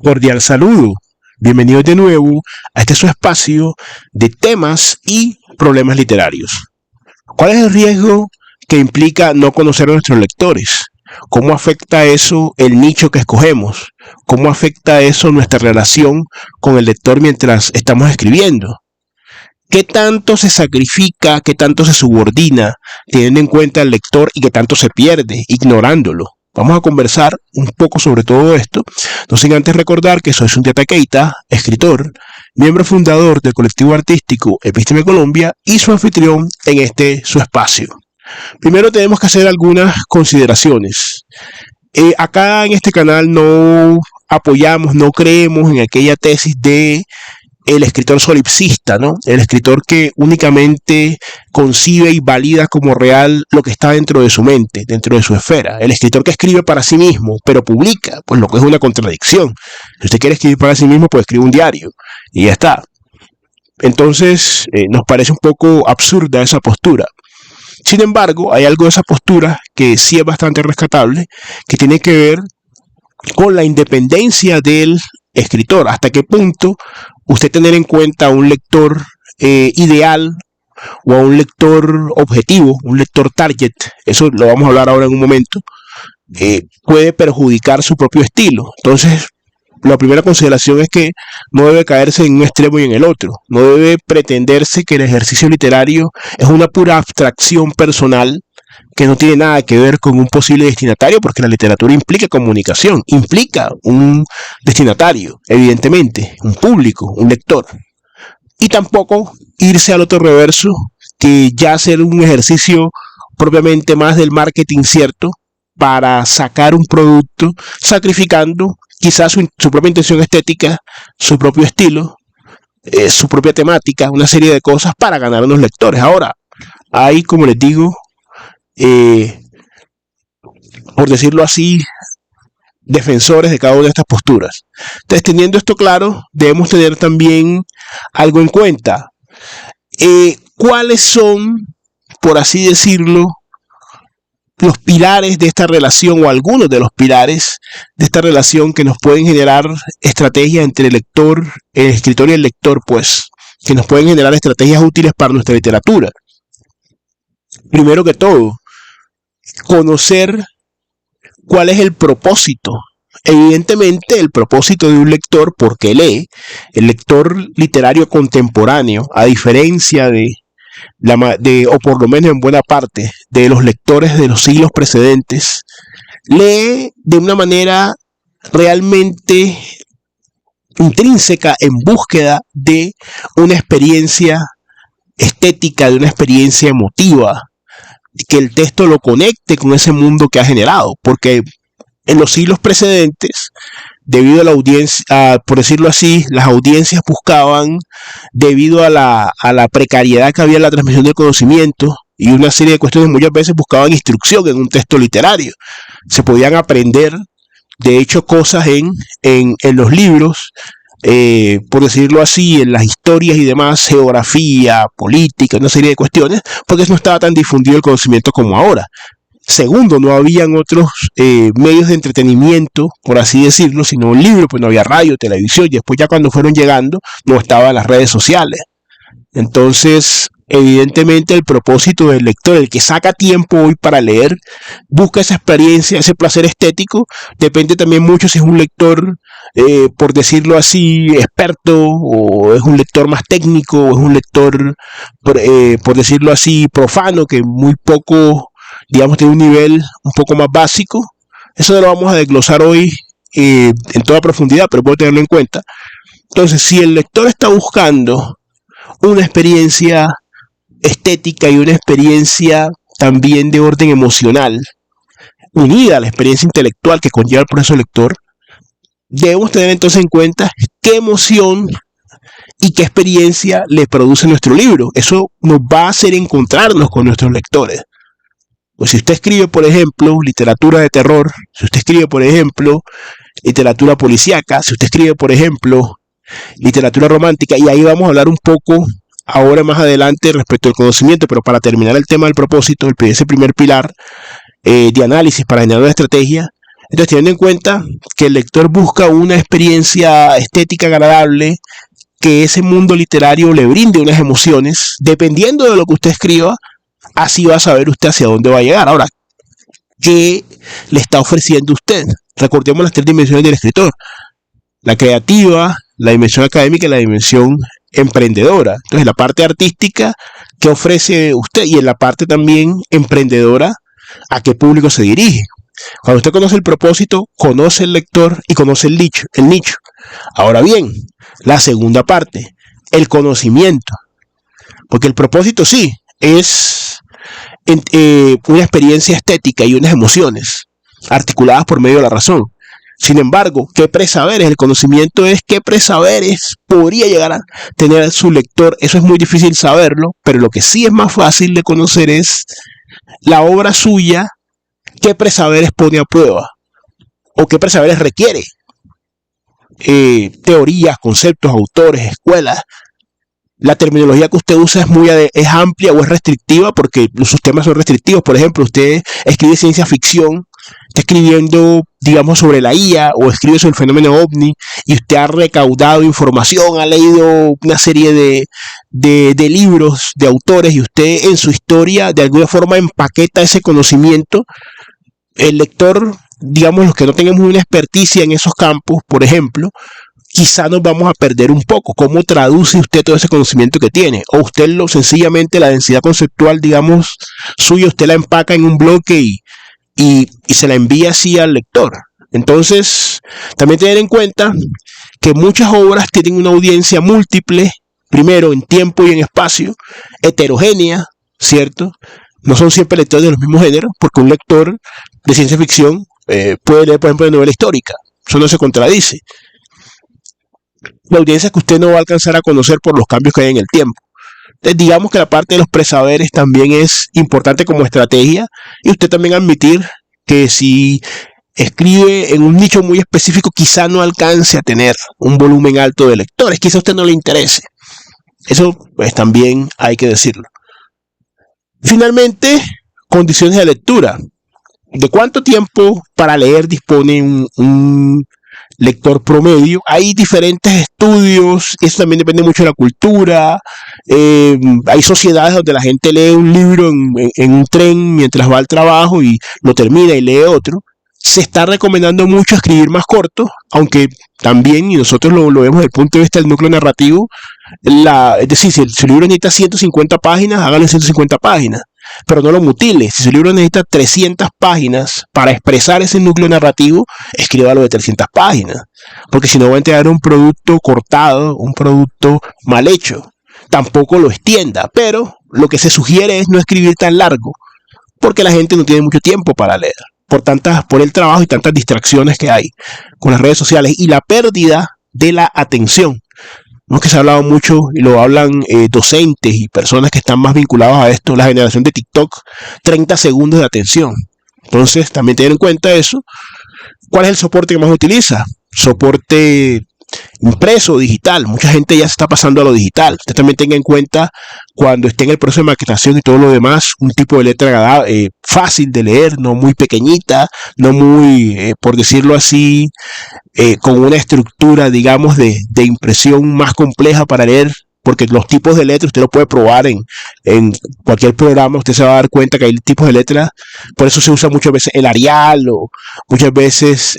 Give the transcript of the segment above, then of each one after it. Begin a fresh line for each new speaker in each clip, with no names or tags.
Cordial saludo. Bienvenidos de nuevo a este su espacio de temas y problemas literarios. ¿Cuál es el riesgo que implica no conocer a nuestros lectores? ¿Cómo afecta eso el nicho que escogemos? ¿Cómo afecta eso nuestra relación con el lector mientras estamos escribiendo? ¿Qué tanto se sacrifica, qué tanto se subordina teniendo en cuenta al lector y qué tanto se pierde ignorándolo? Vamos a conversar un poco sobre todo esto, no sin antes recordar que soy Sundiata Keita, escritor, miembro fundador del colectivo artístico Epísteme Colombia y su anfitrión en su espacio. Primero tenemos que hacer algunas consideraciones. Acá en este canal no apoyamos, no creemos en aquella tesis de el escritor solipsista, ¿no? El escritor que únicamente concibe y valida como real lo que está dentro de su mente, dentro de su esfera. El escritor que escribe para sí mismo, pero publica, pues lo que es una contradicción. Si usted quiere escribir para sí mismo, pues escribe un diario y ya está. Entonces, nos parece un poco absurda esa postura. Sin embargo, hay algo de esa postura que sí es bastante rescatable, que tiene que ver con la independencia del escritor. ¿Hasta qué punto usted tener en cuenta a un lector ideal o a un lector objetivo, un lector target, eso lo vamos a hablar ahora en un momento, puede perjudicar su propio estilo? Entonces, la primera consideración es que no debe caerse en un extremo y en el otro. No debe pretenderse que el ejercicio literario es una pura abstracción personal que no tiene nada que ver con un posible destinatario, porque la literatura implica comunicación, implica un destinatario, evidentemente, un público, un lector. Y tampoco irse al otro reverso, que ya hacer un ejercicio propiamente más del marketing cierto para sacar un producto, sacrificando quizás su propia intención estética, su propio estilo, su propia temática, una serie de cosas para ganar a los lectores. Ahora, hay, como les digo, por decirlo así, defensores de cada una de estas posturas. Entonces, teniendo esto claro, debemos tener también algo en cuenta. ¿Cuáles son, por así decirlo, los pilares de esta relación, o algunos de los pilares de esta relación que nos pueden generar estrategia entre el lector, el escritor y el lector, pues, que nos pueden generar estrategias útiles para nuestra literatura? Primero que todo, conocer cuál es el propósito. Evidentemente, el propósito de un lector, porque lee, el lector literario contemporáneo, a diferencia o por lo menos en buena parte, de los lectores de los siglos precedentes, lee de una manera realmente intrínseca en búsqueda de una experiencia estética, de una experiencia emotiva, que el texto lo conecte con ese mundo que ha generado, porque en los siglos precedentes, debido a la audiencia, por decirlo así, las audiencias buscaban, debido a la precariedad que había en la transmisión del conocimiento y una serie de cuestiones, muchas veces buscaban instrucción en un texto literario. Se podían aprender, de hecho, cosas en los libros, por decirlo así, en las historias y demás, geografía, política, una serie de cuestiones, porque no estaba tan difundido el conocimiento como ahora. Segundo, no habían otros medios de entretenimiento, por así decirlo, sino un libro, pues no había radio, televisión, y después ya cuando fueron llegando, no estaban las redes sociales. Entonces, evidentemente el propósito del lector, el que saca tiempo hoy para leer, busca esa experiencia, ese placer estético, depende también mucho si es un lector, por decirlo así, experto, o es un lector más técnico, o es un lector, por decirlo así, profano, que muy poco, digamos, tiene un nivel un poco más básico. Eso no lo vamos a desglosar hoy en toda profundidad, pero puedo tenerlo en cuenta. Entonces, si el lector está buscando una experiencia estética y una experiencia también de orden emocional, unida a la experiencia intelectual que conlleva el proceso lector, debemos tener entonces en cuenta qué emoción y qué experiencia le produce nuestro libro. Eso nos va a hacer encontrarnos con nuestros lectores. Pues si usted escribe, por ejemplo, literatura de terror, si usted escribe, por ejemplo, literatura policíaca, si usted escribe, por ejemplo, literatura romántica, y ahí vamos a hablar un poco ahora más adelante respecto al conocimiento, pero para terminar el tema del propósito, ese primer pilar de análisis para generar una estrategia, Entonces, teniendo en cuenta que el lector busca una experiencia estética agradable, que ese mundo literario le brinde unas emociones, dependiendo de lo que usted escriba, así va a saber usted hacia dónde va a llegar. Ahora, ¿qué le está ofreciendo usted? Recordemos las tres dimensiones del escritor: la creativa, la dimensión académica y la dimensión emprendedora. Entonces, la parte artística, ¿qué ofrece usted? Y en la parte también emprendedora, ¿a qué público se dirige? Cuando usted conoce el propósito, conoce el lector y conoce el nicho, el nicho. Ahora bien, la segunda parte, el conocimiento. Porque el propósito sí es una experiencia estética y unas emociones articuladas por medio de la razón. Sin embargo, ¿qué presaberes? El conocimiento es qué presaberes podría llegar a tener su lector. Eso es muy difícil saberlo, pero lo que sí es más fácil de conocer es la obra suya, qué presaberes pone a prueba o qué presaberes requiere. Teorías, conceptos, autores, escuelas. La terminología que usted usa es amplia o es restrictiva, porque sus temas son restrictivos. Por ejemplo, usted escribe ciencia ficción, está escribiendo, digamos, sobre la IA o escribe sobre el fenómeno OVNI, y usted ha recaudado información, ha leído una serie de libros de autores, y usted en su historia de alguna forma empaqueta ese conocimiento. El lector, digamos, los que no tenemos una experticia en esos campos, por ejemplo, quizá nos vamos a perder un poco. ¿Cómo traduce usted todo ese conocimiento que tiene? O usted sencillamente la densidad conceptual, digamos, suya, usted la empaca en un bloque y se la envía así al lector. Entonces, también tener en cuenta que muchas obras tienen una audiencia múltiple, primero en tiempo y en espacio, heterogénea, ¿cierto? No son siempre lectores de los mismos géneros, porque un lector de ciencia ficción puede leer, por ejemplo, de novela histórica. Eso no se contradice. La audiencia que usted no va a alcanzar a conocer por los cambios que hay en el tiempo. Entonces, digamos que la parte de los presaberes también es importante como estrategia, y usted también admitir que si escribe en un nicho muy específico, quizá no alcance a tener un volumen alto de lectores, quizá a usted no le interese. Eso pues también hay que decirlo. Finalmente, condiciones de lectura. ¿De cuánto tiempo para leer dispone un lector promedio? Hay diferentes estudios, eso también depende mucho de la cultura. Hay sociedades donde la gente lee un libro en un tren mientras va al trabajo y lo termina y lee otro. Se está recomendando mucho escribir más corto, aunque también, y nosotros lo vemos desde el punto de vista del núcleo narrativo, es decir, si su libro necesita 150 páginas, hágalo en 150 páginas, pero no lo mutile. Si su libro necesita 300 páginas para expresar ese núcleo narrativo, escríbalo de 300 páginas, porque si no va a entregar un producto cortado, un producto mal hecho. Tampoco lo extienda, pero lo que se sugiere es no escribir tan largo, porque la gente no tiene mucho tiempo para leer, por el trabajo y tantas distracciones que hay con las redes sociales y la pérdida de la atención. No, que se ha hablado mucho y lo hablan docentes y personas que están más vinculados a esto, la generación de TikTok, 30 segundos de atención. Entonces, también tener en cuenta eso. ¿Cuál es el soporte que más utiliza? Soporte impreso, digital. Mucha gente ya se está pasando a lo digital. Usted también tenga en cuenta, cuando esté en el proceso de maquetación y todo lo demás, un tipo de letra fácil de leer, no muy pequeñita, no muy, por decirlo así, con una estructura, digamos, de impresión más compleja para leer, porque los tipos de letras usted lo puede probar en cualquier programa. Usted se va a dar cuenta que hay tipos de letras, por eso se usa muchas veces el Arial o muchas veces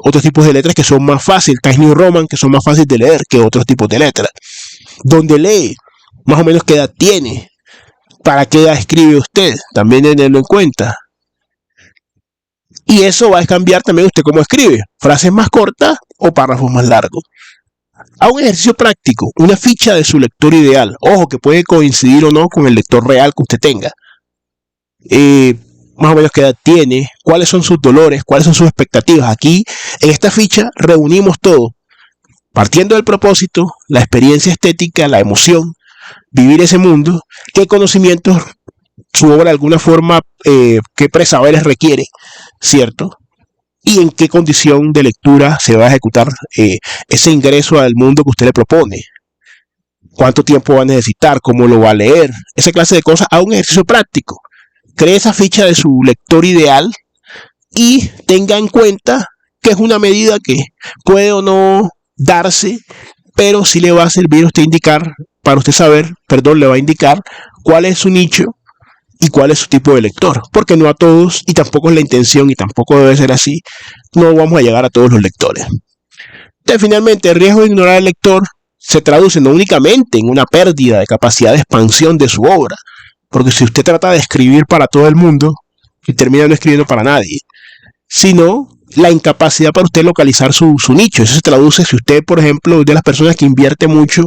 otros tipos de letras que son más fáciles, Times New Roman, que son más fáciles de leer que otros tipos de letras. Donde lee, más o menos qué edad tiene, para qué edad escribe usted, también tenerlo en cuenta. Y eso va a cambiar también usted cómo escribe, frases más cortas o párrafos más largos. A un ejercicio práctico, una ficha de su lector ideal. Ojo, que puede coincidir o no con el lector real que usted tenga. Más o menos qué edad tiene, cuáles son sus dolores, cuáles son sus expectativas. Aquí, en esta ficha, reunimos todo. Partiendo del propósito, la experiencia estética, la emoción, vivir ese mundo, qué conocimientos su obra de alguna forma, qué presaberes requiere, ¿cierto? Y en qué condición de lectura se va a ejecutar ese ingreso al mundo que usted le propone. Cuánto tiempo va a necesitar, cómo lo va a leer, esa clase de cosas, a un ejercicio práctico. Cree esa ficha de su lector ideal y tenga en cuenta que es una medida que puede o no darse, pero sí le va a servir a usted indicar, para usted saber, perdón, le va a indicar cuál es su nicho y cuál es su tipo de lector, porque no a todos, y tampoco es la intención y tampoco debe ser así, no vamos a llegar a todos los lectores. Entonces, finalmente, el riesgo de ignorar al lector se traduce no únicamente en una pérdida de capacidad de expansión de su obra, porque si usted trata de escribir para todo el mundo y termina no escribiendo para nadie, sino la incapacidad para usted localizar su nicho. Eso se traduce si usted, por ejemplo, es de las personas que invierte mucho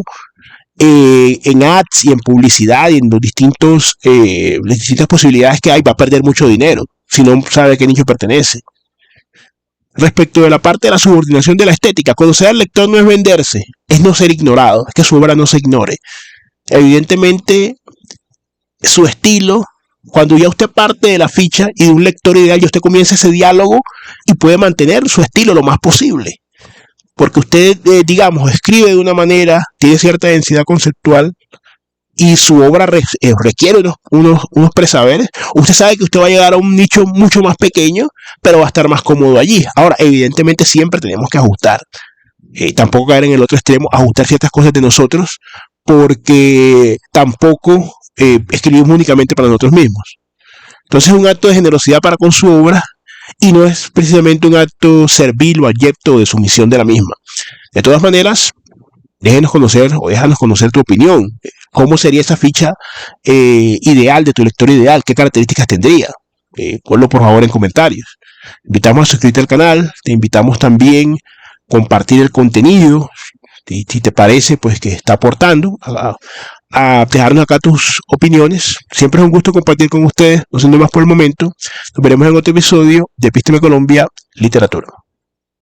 en ads y en publicidad y en los las distintas posibilidades que hay, va a perder mucho dinero si no sabe a qué nicho pertenece. Respecto de la parte de la subordinación de la estética, conocer al lector no es venderse, es no ser ignorado, es que su obra no se ignore. Evidentemente, su estilo, cuando ya usted parte de la ficha y de un lector ideal, ya usted comienza ese diálogo y puede mantener su estilo lo más posible. Porque usted, digamos, escribe de una manera, tiene cierta densidad conceptual y su obra requiere unos presaberes. Usted sabe que usted va a llegar a un nicho mucho más pequeño, pero va a estar más cómodo allí. Ahora, evidentemente siempre tenemos que ajustar. Tampoco caer en el otro extremo, ajustar ciertas cosas de nosotros, porque tampoco escribimos únicamente para nosotros mismos. Entonces es un acto de generosidad para con su obra y no es precisamente un acto servil o abyecto de sumisión de la misma. De todas maneras, déjanos conocer tu opinión. ¿Cómo sería esa ficha ideal de tu lector ideal? ¿Qué características tendría? Ponlo por favor en comentarios. Invitamos a suscribirte al canal, te invitamos también a compartir el contenido, si te parece pues que está aportando, a dejarnos acá tus opiniones. Siempre es un gusto compartir con ustedes, no siendo más por el momento. Nos veremos en otro episodio de Epísteme Colombia Literatura.